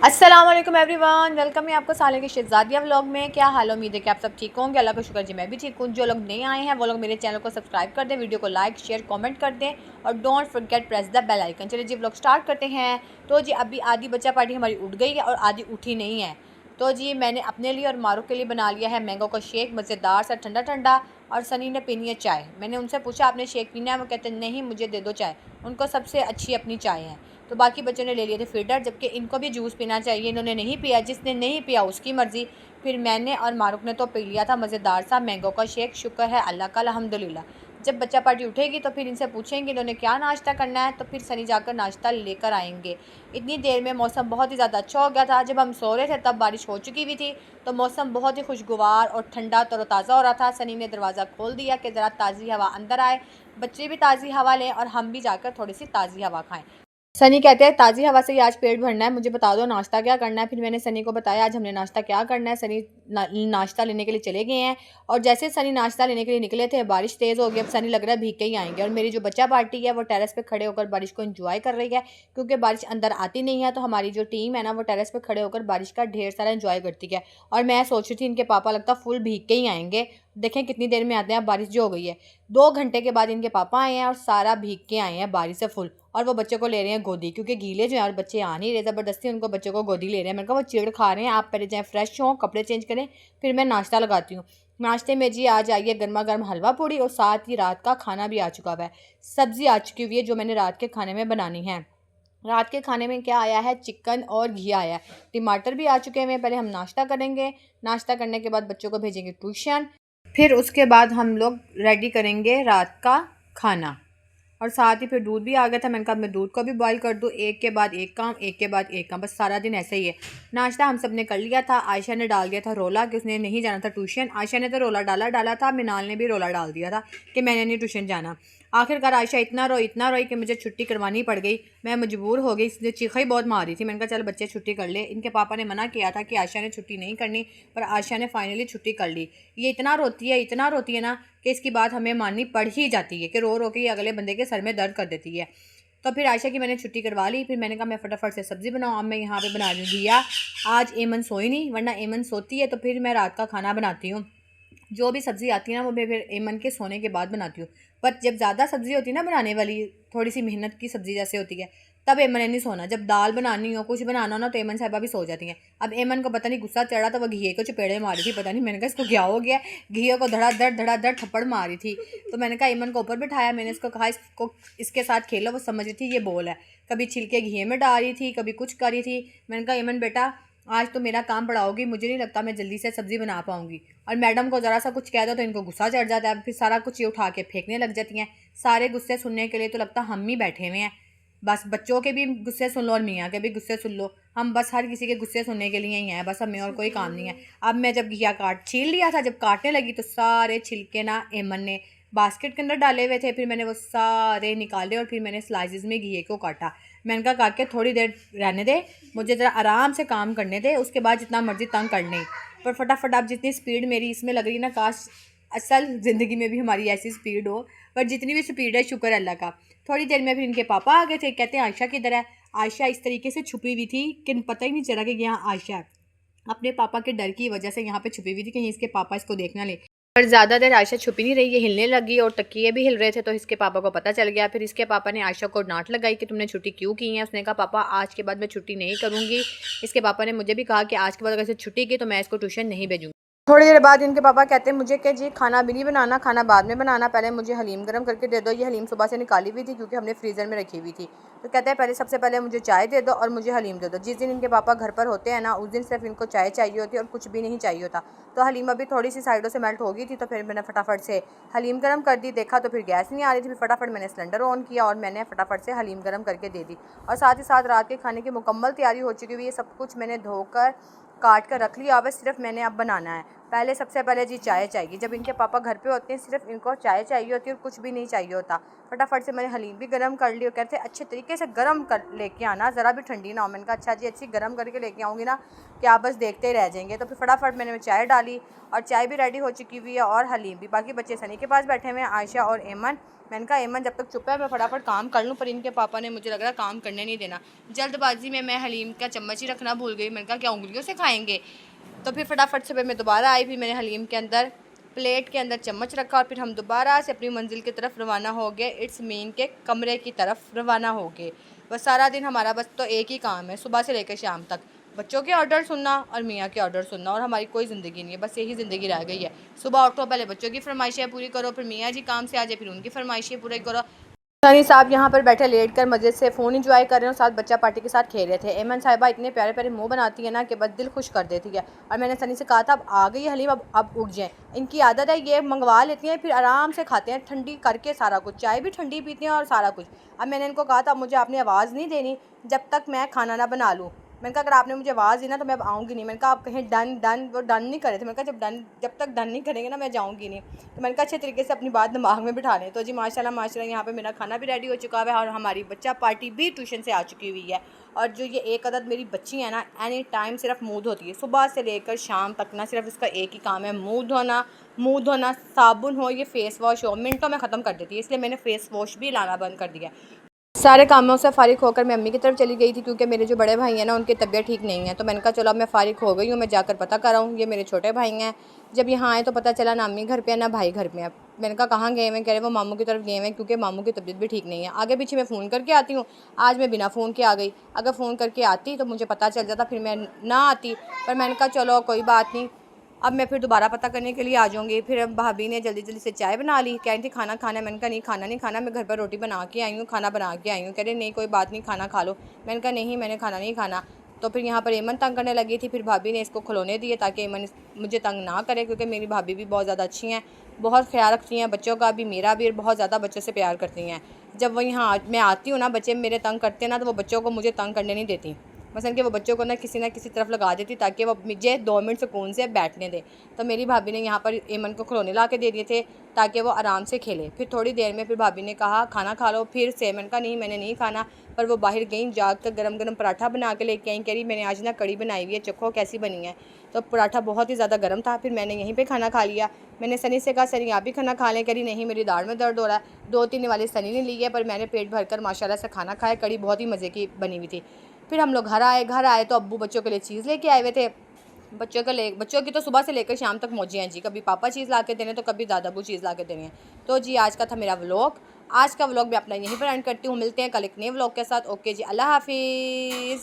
अस्सलाम वालेकुम everyone, welcome है आपको साले के शहजादिया व्लॉग में। क्या हाल, उम्मीद है कि आप सब ठीक होंगे। अल्लाह का शुक्र जी मैं भी ठीक हूँ। जो लोग नए आए हैं वो लोग मेरे चैनल को सब्सक्राइब कर दें, वीडियो को लाइक शेयर कमेंट कर दें और don't forget press the bell icon. चलिए जी व्लॉग स्टार्ट करते हैं। तो जी अभी आधी बच्चा पार्टी हमारी उठ गई है और आधी उठी नहीं है। तो जी मैंने अपने लिए और मारूफ के लिए बना लिया है मैंगो का शेक, मज़ेदार सा ठंडा ठंडा। और सनी ने पीनी है चाय। मैंने उनसे पूछा आपने शेक पीना है, वो कहते नहीं मुझे दे दो चाय। उनको सबसे अच्छी अपनी चाय है। तो बाकी बच्चों ने ले लिए थे फीडर, जबकि इनको भी जूस पीना चाहिए, इन्होंने नहीं पिया। जिसने नहीं पिया उसकी मर्ज़ी। फिर मैंने और मारूफ ने तो पी लिया था मज़ेदार सा मैंगो का शेक। शुक्र है अल्लाह का, अल्हम्दुलिल्लाह। जब बच्चा पार्टी उठेगी तो फिर इनसे पूछेंगे इन्होंने क्या नाश्ता करना है, तो फिर सनी जाकर नाश्ता लेकर आएंगे। इतनी देर में मौसम बहुत ही ज़्यादा अच्छा हो गया था। जब हम सो रहे थे तब बारिश हो चुकी हुई थी, तो मौसम बहुत ही खुशगवार और ठंडा तरोताज़ा हो रहा था। सनी ने दरवाज़ा खोल दिया कि ज़रा ताज़ी हवा अंदर आए, बच्चे भी ताज़ी हवा लें और हम भी जाकर थोड़ी सी ताज़ी हवा खाएँ। सनी कहते हैं ताज़ी हवा से ही आज पेट भरना है, मुझे बता दो नाश्ता क्या करना है। फिर मैंने सनी को बताया आज हमने नाश्ता क्या करना है। सनी नाश्ता लेने के लिए चले गए हैं और जैसे सनी नाश्ता लेने के लिए निकले थे बारिश तेज़ हो गई। अब सनी लग रहा है भीग के ही आएंगे। और मेरी जो बच्चा पार्टी है वो टेरेस पे खड़े होकर बारिश को एंजॉय कर रही है, क्योंकि बारिश अंदर आती नहीं है। तो हमारी जो टीम है ना वो टेरेस पे खड़े होकर बारिश का ढेर सारा एंजॉय करती है। और मैं सोच रही थी इनके पापा लगता फुल भीग के ही आएंगे। देखें कितनी देर में आते हैं। बारिश जो हो गई है, 2 घंटे के बाद इनके पापा आए हैं और सारा भीग के आए हैं बारिश से फुल। और वो बच्चे को ले रहे हैं गोदी, क्योंकि गीले जो हैं और बच्चे आ नहीं रहे, ज़बरदस्ती उनको बच्चे को गोदी ले रहे हैं। मैंने कहा वो चिड़ खा रहे हैं, आप पहले जाएँ फ्रेश हों, कपड़े चेंज करें, फिर मैं नाश्ता लगाती हूँ। नाश्ते में जी आज आई है गर्मा गर्म हलवा पूड़ी और साथ ही रात का खाना भी आ चुका हुआ है। सब्ज़ी आ चुकी हुई है जो मैंने रात के खाने में बनानी है। रात के खाने में क्या आया है, चिकन और घी आया है। टमाटर भी आ चुके हैं। पहले हम नाश्ता करेंगे, नाश्ता करने के बाद बच्चों को भेजेंगे ट्यूशन, फिर उसके बाद हम लोग रेडी करेंगे रात का खाना। और साथ ही फिर दूध भी आ गया था। मैंने कहा मैं दूध को भी बॉईल कर दूँ, एक के बाद एक काम, एक के बाद एक काम, बस सारा दिन ऐसे ही है। नाश्ता हम सब ने कर लिया था। आयशा ने डाल दिया था रोला कि उसने नहीं जाना था ट्यूशन। आयशा ने तो रोला डाला था, मिनाल ने भी रोला डाल दिया था कि मैंने नहीं ट्यूशन जाना। आखिरकार आयशा इतना रोई कि मुझे छुट्टी करवानी पड़ गई। मैं मजबूर हो गई, इसने चीखा ही बहुत मारी थी। मैंने कहा चल बच्चे छुट्टी कर ले। इनके पापा ने मना किया था कि आयशा ने छुट्टी नहीं करनी, पर आयशा ने फाइनली छुट्टी कर ली। ये इतना रोती है ना कि इसकी बात हमें माननी पड़ ही जाती है कि रो रो के ये अगले बंदे के सर में दर्द कर देती है। तो फिर आयशा की मैंने छुट्टी करवा ली। फिर मैंने कहा मैं फटाफट से सब्ज़ी बनाऊँ। अब मैं यहाँ पे बना रही घिया। आज एमन सोई नहीं, वरना एमन सोती है तो फिर मैं रात का खाना बनाती हूँ। जो भी सब्ज़ी आती है ना वो मैं फिर एमन के सोने के बाद बनाती हूँ। पर जब ज़्यादा सब्ज़ी होती है ना बनाने वाली, थोड़ी सी मेहनत की सब्ज़ी जैसे होती है, तब एमन ने नहीं सोना। जब दाल बनानी हो, कुछ बनाना हो ना, तो एमन साहिबा भी सो जाती हैं। अब एमन को पता नहीं गुस्सा चढ़ा तो वह घिए को चपेड़े मारी थी। पता नहीं, मैंने कहा इसको क्या हो गया, घिए को धड़ाधड़ थप्पड़ मारी थी। तो मैंने कहा एमन को ऊपर बिठाया, मैंने इसको कहा इसको इसके साथ खेलो। वो समझ रही थी ये बोल है, कभी छिलके घिए में डाल रही थी, कभी कुछ कर रही थी। मैंने कहा एमन बेटा आज तो मेरा काम पड़ाओगी, मुझे नहीं लगता मैं जल्दी से सब्ज़ी बना पाऊँगी। और मैडम को ज़रा सा कुछ कह दो तो इनको गुस्सा चढ़ जाता है, फिर सारा कुछ ये उठा के फेंकने लग जाती हैं। सारे गुस्से सुनने के लिए तो लगता हम ही बैठे हुए हैं। बस बच्चों के भी गुस्से सुन लो और मियाँ के भी गुस्से सुन लो। हम बस हर किसी के गुस्से सुनने के लिए ही हैं, बस हमें और कोई काम नहीं है। अब मैं जब घिया छील लिया था, जब काटने लगी तो सारे छिलके ना एमन ने बास्केट के अंदर डाले हुए थे। फिर मैंने वो सारे निकाले और फिर मैंने स्लाइसेस में घिए को काटा। मैंने कहा काके थोड़ी देर रहने दे, मुझे ज़रा आराम से काम करने दे, उसके बाद जितना मर्जी तंग कर लें। पर फटाफट आप जितनी स्पीड मेरी इसमें लग रही है ना, काश असल ज़िंदगी में भी हमारी ऐसी स्पीड हो। पर जितनी भी स्पीड है शुक्र अल्लाह का। थोड़ी देर में फिर इनके पापा आ गए थे, कहते हैं आयशा किधर है। आयशा इस तरीके से छुपी हुई थी कि पता ही नहीं चला कि यहाँ आयशा है। अपने पापा के डर की वजह से यहाँ पे छुपी हुई थी कहीं इसके पापा इसको देख ना ले। पर ज़्यादा देर आयशा छुपी नहीं रही, ये हिलने लगी और तकिए भी हिल रहे थे, तो इसके पापा को पता चल गया। फिर इसके पापा ने आयशा को डांट लगाई कि तुमने छुट्टी क्यों की है। उसने कहा पापा आज के बाद मैं छुट्टी नहीं करूँगी। इसके पापा ने मुझे भी कहा कि आज के बाद अगर छुट्टी की तो मैं इसको ट्यूशन नहीं भेजूँगी। थोड़ी देर बाद इनके पापा कहते हैं मुझे कि जी खाना भी नहीं बनाना, खाना बाद में बनाना, पहले मुझे हलीम गर्म करके दे दो। ये हलीम सुबह से निकाली हुई थी क्योंकि हमने फ्रीज़र में रखी हुई थी। तो कहते हैं पहले सबसे पहले मुझे चाय दे दो और मुझे हलीम दे दो। जिस दिन इनके पापा घर पर होते हैं ना, उस दिन सिर्फ इनको चाय चाहिए होती है और कुछ भी नहीं चाहिए होता। तो हलीम अभी थोड़ी सी साइडों से मेल्ट हो गई थी, तो फिर मैंने फटाफट से हलीम गर्म कर दी। देखा तो फिर गैस नहीं आ रही थी, फिर फटाफट मैंने सिलेंडर ऑन किया और मैंने फटाफट से हलीम गर्म करके दे दी। और साथ ही साथ रात के खाने की मुकम्मल तैयारी हो चुकी हुई है। सब कुछ मैंने धोकर काट कर रख लिया, बस सिर्फ मैंने अब बनाना है। पहले सबसे पहले जी चाय चाहिए। जब इनके पापा घर पे होते हैं सिर्फ इनको चाय चाहिए होती है और कुछ भी नहीं चाहिए होता। फटाफट से मैंने हलीम भी गर्म कर ली और कहते हैं अच्छे तरीके से गर्म कर लेके आना, ज़रा भी ठंडी ना हो। मैंने कहा अच्छा जी अच्छी गर्म करके लेके आऊँगी ना कि आप बस देखते ही रह जाएंगे। तो फिर फटाफट मैंने चाय डाली और चाय भी रेडी हो चुकी हुई है और हलीम भी। बाकी बच्चे सनी के पास बैठे हुए हैं, आयशा और एमन। मैंने कहा एमन जब तक चुप है मैं फटाफट काम कर लूँ, पर इनके पापा ने मुझे लग रहा काम करने नहीं देना। जल्दबाजी में मैं हलीम का चम्मच ही रखना भूल गई। मैंने कहा क्या उंगलियों से खाएंगे, तो फिर फटाफट से मैं दोबारा आई, फिर मैंने हलीम के अंदर प्लेट के अंदर चम्मच रखा और फिर हम दोबारा से अपनी मंजिल की तरफ रवाना हो गए। इट्स मीन के कमरे की तरफ रवाना हो गए। बस सारा दिन हमारा बस तो एक ही काम है, सुबह से लेकर शाम तक बच्चों के ऑर्डर सुनना और मियाँ के ऑर्डर सुनना, और हमारी कोई ज़िंदगी नहीं है, बस यही ज़िंदगी रह गई है। सुबह उठो, पहले बच्चों की फरमाइशें पूरी करो, फिर मियाँ जी काम से आ जाए, फिर उनकी फरमाइशें पूरी करो। सनी साहब यहाँ पर बैठे लेट कर मजे से फ़ोन इंजॉय कर रहे हैं, साथ बच्चा पार्टी के साथ खेल रहे थे। एमन साहिबा इतने प्यारे प्यारे मुंह बनाती है ना कि बस दिल खुश कर देती है। और मैंने सनी से कहा था अब आ गई हलीम, अब उग जाएँ। इनकी आदत है, ये मंगवा लेती हैं फिर आराम से खाते हैं ठंडी करके सारा कुछ, चाय भी ठंडी पीते हैं और सारा कुछ। अब मैंने इनको कहा था मुझे आपने आवाज़ नहीं देनी जब तक मैं खाना ना बना लूँ। मैंने कहा अगर आपने मुझे आवाज़ दी ना तो मैं अब आऊँगी नहीं। मैंने कहा आप कहीं डन डन, वो डन नहीं करे थे। मैंने कहा जब तक डन नहीं करेंगे ना मैं जाऊँगी नहीं। तो मैंने कहा अच्छे तरीके से अपनी बात दिमाग में बिठा लें। तो जी माशाल्लाह यहाँ पे मेरा खाना भी रेडी हो चुका है और हमारी बच्चा पार्टी भी ट्यूशन से आ चुकी हुई है। और जो ये एक अदद मेरी बच्ची है ना, एनी टाइम सिर्फ मुँह धोती है, सुबह से लेकर शाम तक ना सिर्फ इसका एक ही काम है मुँह धोना, साबुन हो ये फेस वॉश हो मिनटों में ख़त्म कर देती है। इसलिए मैंने फेस वॉश भी लाना बंद कर दिया। सारे कामों से फ़ारिग होकर मैं अम्मी की तरफ चली गई थी, क्योंकि मेरे जो बड़े भाई हैं ना उनकी तबीयत ठीक नहीं है। तो मैंने कहा चलो अब मैं फ़ारिग हो गई हूँ, मैं जाकर पता कर आऊँ। ये मेरे छोटे भाई हैं, जब यहाँ आए तो पता चला ना अम्मी घर पे है ना भाई घर पे है। मैंने कहा कहाँ गए हैं, कह रहे वो मामू की तरफ गए हैं क्योंकि मामू की तबीयत भी ठीक नहीं है। आगे पीछे मैं फ़ोन करके आती हूँ, आज मैं बिना फ़ोन के आ गई। अगर फ़ोन करके आती तो मुझे पता चल जाता, फिर मैं ना आती। पर मैंने कहा चलो कोई बात नहीं, अब मैं फिर दोबारा पता करने के लिए आ जाऊँगी। फिर भाभी ने जल्दी जल्दी से चाय बना ली, कह रही थी खाना खाना है। मैंने कहा नहीं खाना, मैं घर पर रोटी बना के आई हूँ, खाना बना के आई हूँ। कह रही नहीं कोई बात नहीं खाना खा लो। मैंने कहा नहीं मैंने खाना नहीं खाना। तो फिर यहाँ पर एमन तंग करने लगी थी, फिर भाभी ने इसको खिलौने दिए ताकि एमन मुझे तंग ना करे, क्योंकि मेरी भाभी भी बहुत ज़्यादा अच्छी हैं, बहुत ख्याल रखती हैं बच्चों का भी, मेरा भी, बहुत ज़्यादा बच्चों से प्यार करती हैं। जब वो यहाँ मैं आती हूँ ना बच्चे मेरे तंग करते हैं ना, तो वो बच्चों को मुझे तंग करने नहीं देती। मसलन कि वो बच्चों को ना किसी तरफ लगा देती ताकि वो मुझे 2 मिनट सुकून से बैठने दे। तो मेरी भाभी ने यहाँ पर एमन को खिलौने ला के दे दिए थे ताकि वो आराम से खेले। फिर थोड़ी देर में फिर भाभी ने कहा खाना खा लो, फिर से मैंने कहा नहीं मैंने नहीं खाना। पर वो बाहर गई, जाग कर गरम गरम पराठा बना के लेके आई, कह रही मैंने आज ना कड़ी बनाई हुई है, चखो कैसी बनी है। तो पराठा बहुत ही ज़्यादा गर्म था, फिर मैंने यहीं पर खाना खा लिया। मैंने सनी से कहा सनी आप भी खाना खा लें, करी नहीं मेरी दाढ़ में दर्द हो रहा है। 2-3 वाली सनी ने ली है, पर मैंने पेट भरकर माशाल्लाह से खाना खाया। कड़ी बहुत ही मज़े की बनी हुई थी। फिर हम लोग घर आए तो अब्बू बच्चों के लिए चीज़ लेके आए हुए थे। बच्चों की तो सुबह से लेकर शाम तक मौजें हैं जी, कभी पापा चीज़ ला के देने तो कभी दादा अब्बू चीज़ ला के देने हैं। तो जी आज का था मेरा व्लॉग, आज का व्लॉग मैं अपना यहीं पर एंड करती हूँ। मिलते हैं कल एक नए व्लॉग के साथ। ओके जी, अल्लाह हाफिज़।